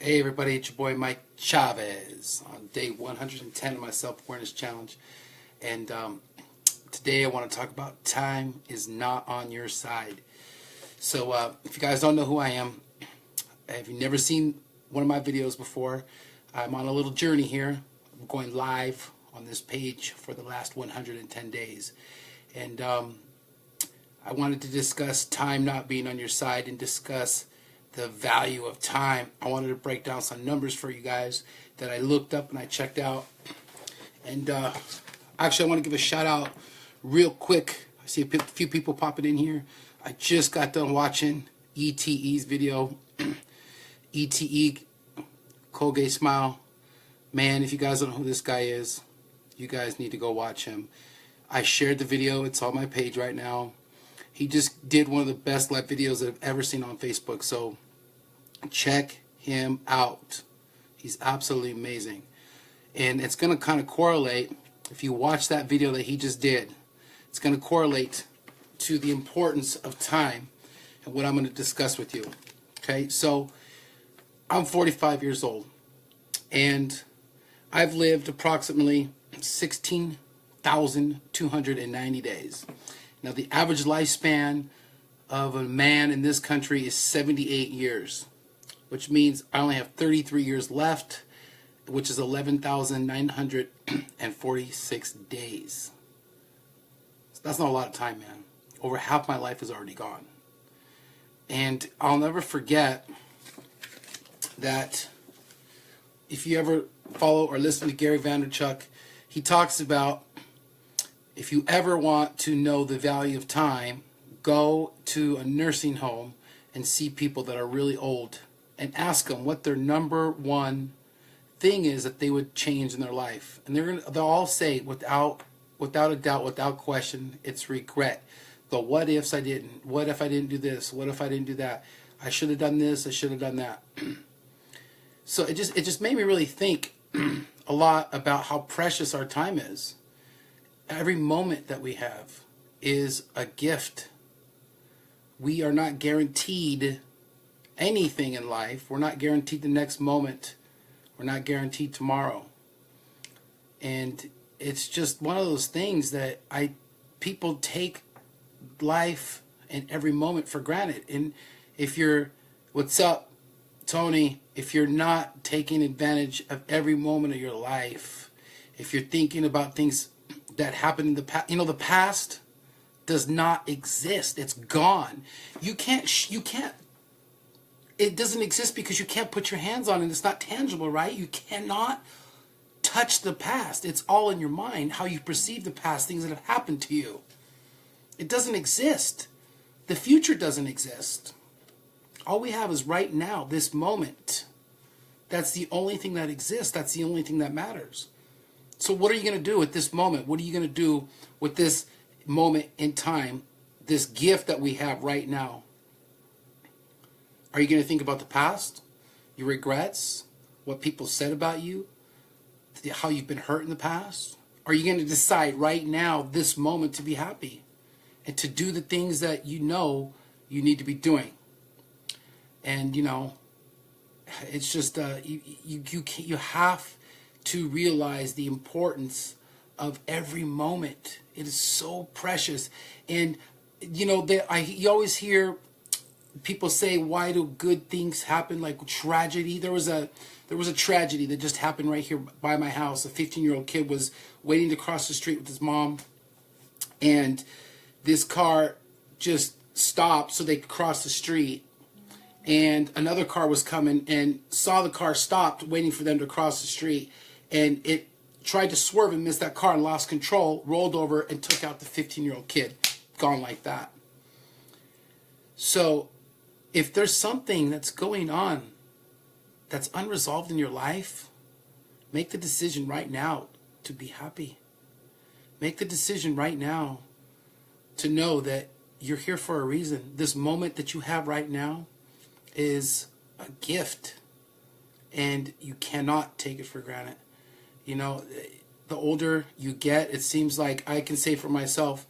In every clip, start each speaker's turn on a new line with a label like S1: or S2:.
S1: Hey everybody, it's your boy Mike Chavez on day 110 of my self-awareness challenge. And today I want to talk about time is not on your side. So if you guys don't know who I am, if you've never seen one of my videos before, I'm on a little journey here. I'm going live on this page for the last 110 days. And I wanted to discuss time not being on your side and discuss the value of time. I wanted to break down some numbers for you guys that I looked up and I checked out. And actually I want to give a shout out real quick. I see a few people popping in here. I just got done watching ETE's video. ETE, Colgate Smile. Man, if you guys don't know who this guy is, you guys need to go watch him. I shared the video. It's on my page right now. He just did one of the best live videos that I've ever seen on Facebook. So check him out. He's absolutely amazing. And it's going to kind of correlate, if you watch that video that he just did, it's going to correlate to the importance of time and what I'm going to discuss with you. Okay, so I'm 45 years old and I've lived approximately 16,290 days. Now the average lifespan of a man in this country is 78 years, which means I only have 33 years left, which is 11,946 days. So that's not a lot of time, man. Over half my life is already gone. And I'll never forget that if you ever follow or listen to Gary Vaynerchuk, he talks about if you ever want to know the value of time, go to a nursing home and see people that are really old and ask them what their number one thing is that they would change in their life. And they'll all say without a doubt, without question, it's regret. The what ifs I didn't. What if I didn't do this? What if I didn't do that? I should have done this. I should have done that. So it just made me really think a lot about how precious our time is. Every moment that we have is a gift. We are not guaranteed anything in life. We're not guaranteed the next moment. We're not guaranteed tomorrow. And it's just one of those things that people take life and every moment for granted. And if you're, what's up, Tony, if you're not taking advantage of every moment of your life, if you're thinking about things that happened in the past, the past does not exist. It's gone. You can't, it doesn't exist because you can't put your hands on it. It's not tangible, right? You cannot touch the past. It's all in your mind, how you perceive the past, things that have happened to you. It doesn't exist. The future doesn't exist. All we have is right now, this moment. That's the only thing that exists. That's the only thing that matters. So what are you going to do at this moment? What are you going to do with this moment in time, this gift that we have right now? Are you going to think about the past, your regrets, what people said about you, how you've been hurt in the past? Are you going to decide right now, this moment, to be happy and to do the things that you know you need to be doing? And it's just you have to realize the importance of every moment. It is so precious. And you always hear people say, why do good things happen, like tragedy? There was a tragedy that just happened right here by my house. A 15-year-old kid was waiting to cross the street with his mom, and this car just stopped so they could cross the street. And another car was coming and saw the car stopped, waiting for them to cross the street. And it tried to swerve and missed that car and lost control, rolled over and took out the 15-year-old kid. Gone like that. So if there's something that's going on that's unresolved in your life, make the decision right now to be happy. Make the decision right now to know that you're here for a reason. This moment that you have right now is a gift, and you cannot take it for granted. The older you get, it seems like, I can say for myself,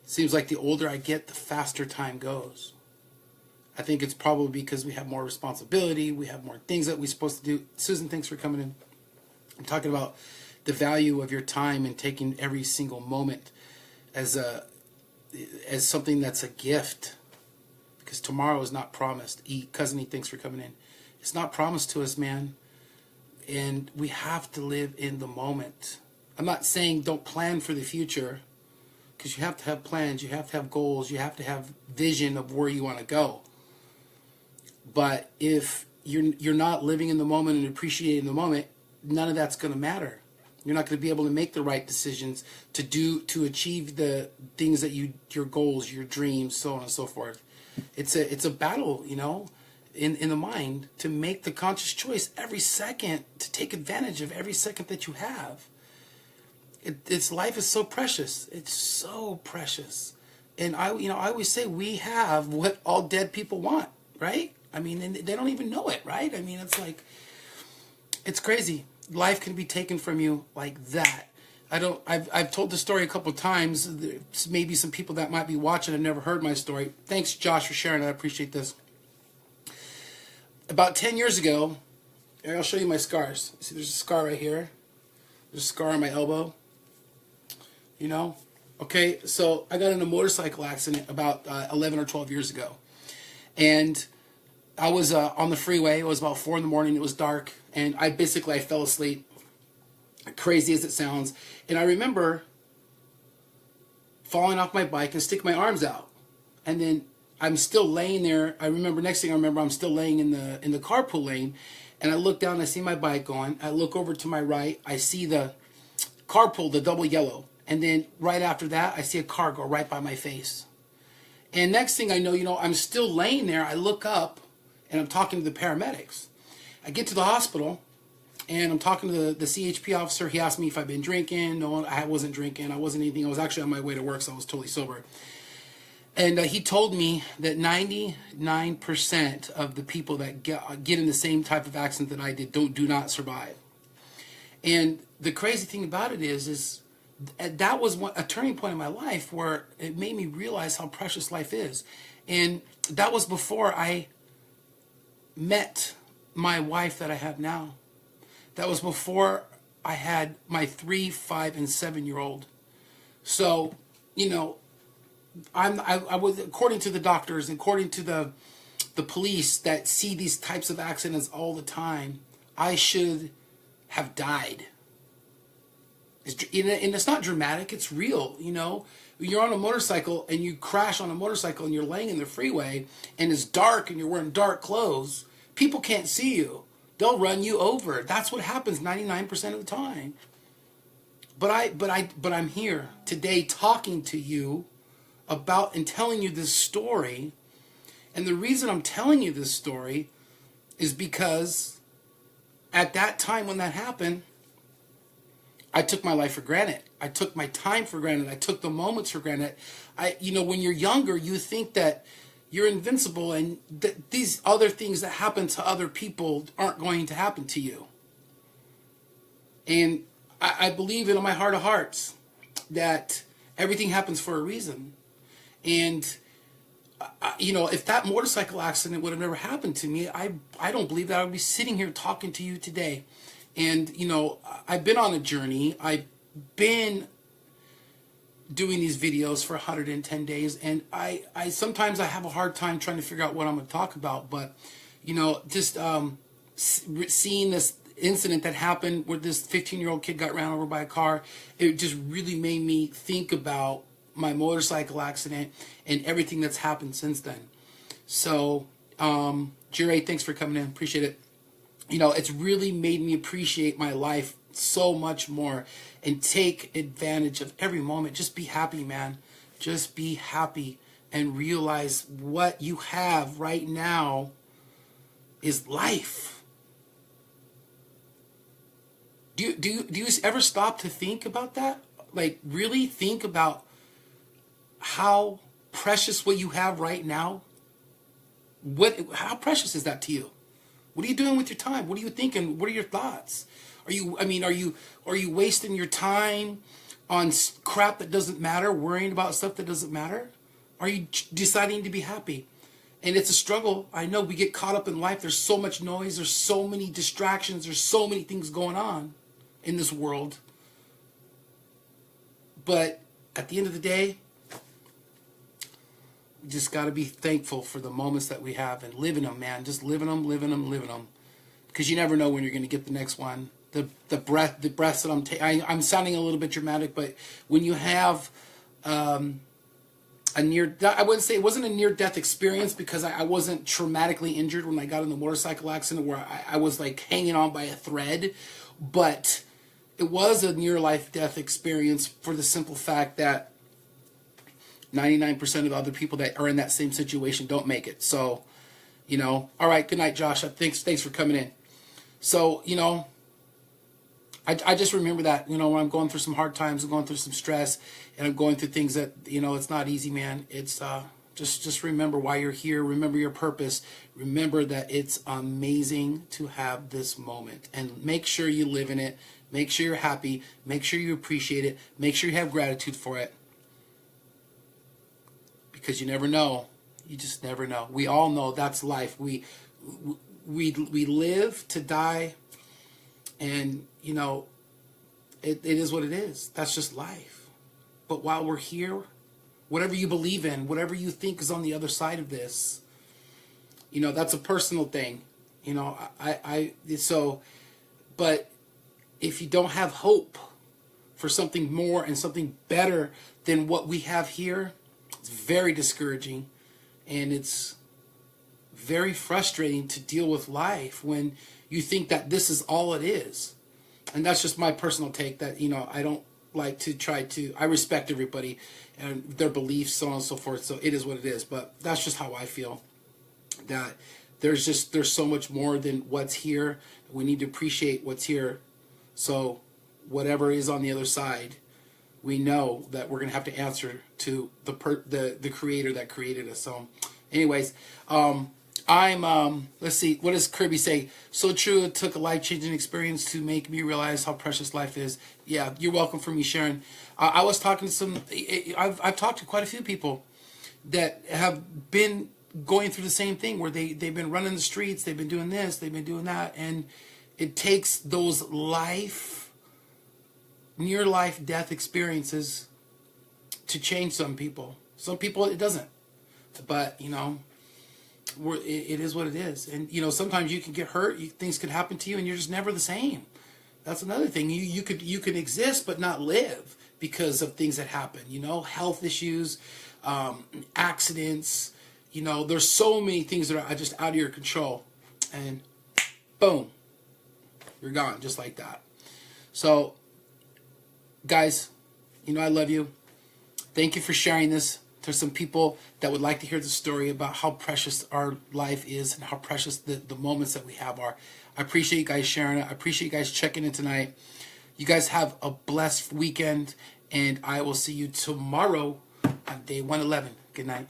S1: it seems like the older I get, the faster time goes. I think it's probably because we have more responsibility. We have more things that we're supposed to do. Susan, thanks for coming in. I'm talking about the value of your time and taking every single moment as something that's a gift, because tomorrow is not promised. Cousin E, thanks for coming in. It's not promised to us, man, and we have to live in the moment. I'm not saying don't plan for the future, because you have to have plans, you have to have goals, you have to have vision of where you want to go. But if you're not living in the moment and appreciating the moment, none of that's going to matter. You're not going to be able to make the right decisions to achieve the things that your goals, your dreams, so on and so forth. It's a battle, you know, in the mind, to make the conscious choice every second, to take advantage of every second that you have. It's life is so precious. It's so precious. And I always say we have what all dead people want, right? I mean, and they don't even know it, right? I mean, it's like, it's crazy. Life can be taken from you like that. I've told the story a couple of times. There's maybe some people that might be watching have never heard my story. Thanks, Josh, for sharing. I appreciate this. About 10 years ago, and I'll show you my scars. See, there's a scar right here. There's a scar on my elbow. You know? Okay, so I got in a motorcycle accident about 11 or 12 years ago. And I was on the freeway. It was about 4 in the morning. It was dark. And I fell asleep. Crazy as it sounds. And I remember falling off my bike and sticking my arms out. And then I'm still laying there. Next thing I remember, I'm still laying in the carpool lane. And I look down, I see my bike going. I look over to my right. I see the carpool, the double yellow. And then right after that, I see a car go right by my face. And next thing I know, I'm still laying there. I look up and I'm talking to the paramedics. I get to the hospital and I'm talking to the CHP officer. He asked me if I've been drinking. No, I wasn't drinking. I wasn't anything. I was actually on my way to work, so I was totally sober. And he told me that 99% of the people that get in the same type of accident that I did do not survive. And the crazy thing about it is that was a turning point in my life where it made me realize how precious life is. And that was before I met my wife that I have now. That was before I had my 3, 5, and 7-year-old. So, I was, according to the doctors, according to the police that see these types of accidents all the time, I should have died. And it's not dramatic, it's real, You're on a motorcycle and you crash on a motorcycle and you're laying in the freeway and it's dark and you're wearing dark clothes. People can't see you. They'll run you over. That's what happens 99% of the time. But I'm here today talking to you about and telling you this story. And the reason I'm telling you this story is because at that time when that happened, I took my life for granted. I took my time for granted. I took the moments for granted. When you're younger, you think that you're invincible and that these other things that happen to other people aren't going to happen to you. And I believe in my heart of hearts that everything happens for a reason. And, if that motorcycle accident would have never happened to me, I don't believe that I would be sitting here talking to you today. And, I've been on a journey. I've been doing these videos for 110 days. And I sometimes I have a hard time trying to figure out what I'm going to talk about. But, just seeing this incident that happened where this 15-year-old kid got ran over by a car, it just really made me think about my motorcycle accident and everything that's happened since then. So, Jerry, thanks for coming in. Appreciate it. It's really made me appreciate my life so much more and take advantage of every moment. Just be happy, man. Just be happy and realize what you have right now is life. Do you ever stop to think about that? Like, really think about how precious what you have right now? How precious is that to you? What are you doing with your time? What are you thinking? What are your thoughts? Are you wasting your time on crap that doesn't matter, worrying about stuff that doesn't matter? Are you deciding to be happy? And it's a struggle. I know we get caught up in life. There's so much noise. There's so many distractions. There's so many things going on in this world. But at the end of the day, we just got to be thankful for the moments that we have and live in them, man. Just living them, living them, living them. Because you never know when you're going to get the next one. The breaths that I'm taking. I'm sounding a little bit dramatic, but when you have a near, I wouldn't say it wasn't a near-death experience because I wasn't traumatically injured when I got in the motorcycle accident where I was like hanging on by a thread, but it was a near-life death experience for the simple fact that 99% of the other people that are in that same situation don't make it. So, you know, all right, good night, Josh. Thanks for coming in. So, you know, I just remember that, you know, when I'm going through some hard times, I'm going through some stress, and I'm going through things that, you know, it's not easy, man. It's just remember why you're here. Remember your purpose. Remember that it's amazing to have this moment, and make sure you live in it. Make sure you're happy. Make sure you appreciate it. Make sure you have gratitude for it, because you never know. You just never know. We all know that's life. We live to die, and you know, it is what it is. That's just life. But while we're here, whatever you believe in, whatever you think is on the other side of this, you know, that's a personal thing. You know, but if you don't have hope for something more and something better than what we have here, it's very discouraging, and it's very frustrating to deal with life when you think that this is all it is. And that's just my personal take, that, you know, I don't like to try to, I respect everybody and their beliefs, so on and so forth, so it is what it is. But that's just how I feel, that there's so much more than what's here. We need to appreciate what's here. So whatever is on the other side, we know that we're going to have to answer to the creator that created us. So anyways, let's see, what does Kirby say? So true, it took a life-changing experience to make me realize how precious life is. Yeah, you're welcome for me sharing. I was talking to I've talked to quite a few people that have been going through the same thing, where they've been running the streets, they've been doing this, they've been doing that, and it takes those near-life death experiences to change some people. Some people it doesn't, but you know, it is what it is. And you know, sometimes you can get hurt, things could happen to you, and you're just never the same. That's another thing. You could exist but not live because of things that happen. You know, health issues, accidents. You know, there's so many things that are just out of your control, and boom, you're gone just like that. So, guys, you know I love you. Thank you for sharing this. There's some people that would like to hear the story about how precious our life is and how precious the moments that we have are. I appreciate you guys sharing it. I appreciate you guys checking in tonight. You guys have a blessed weekend, and I will see you tomorrow on day 111. Good night.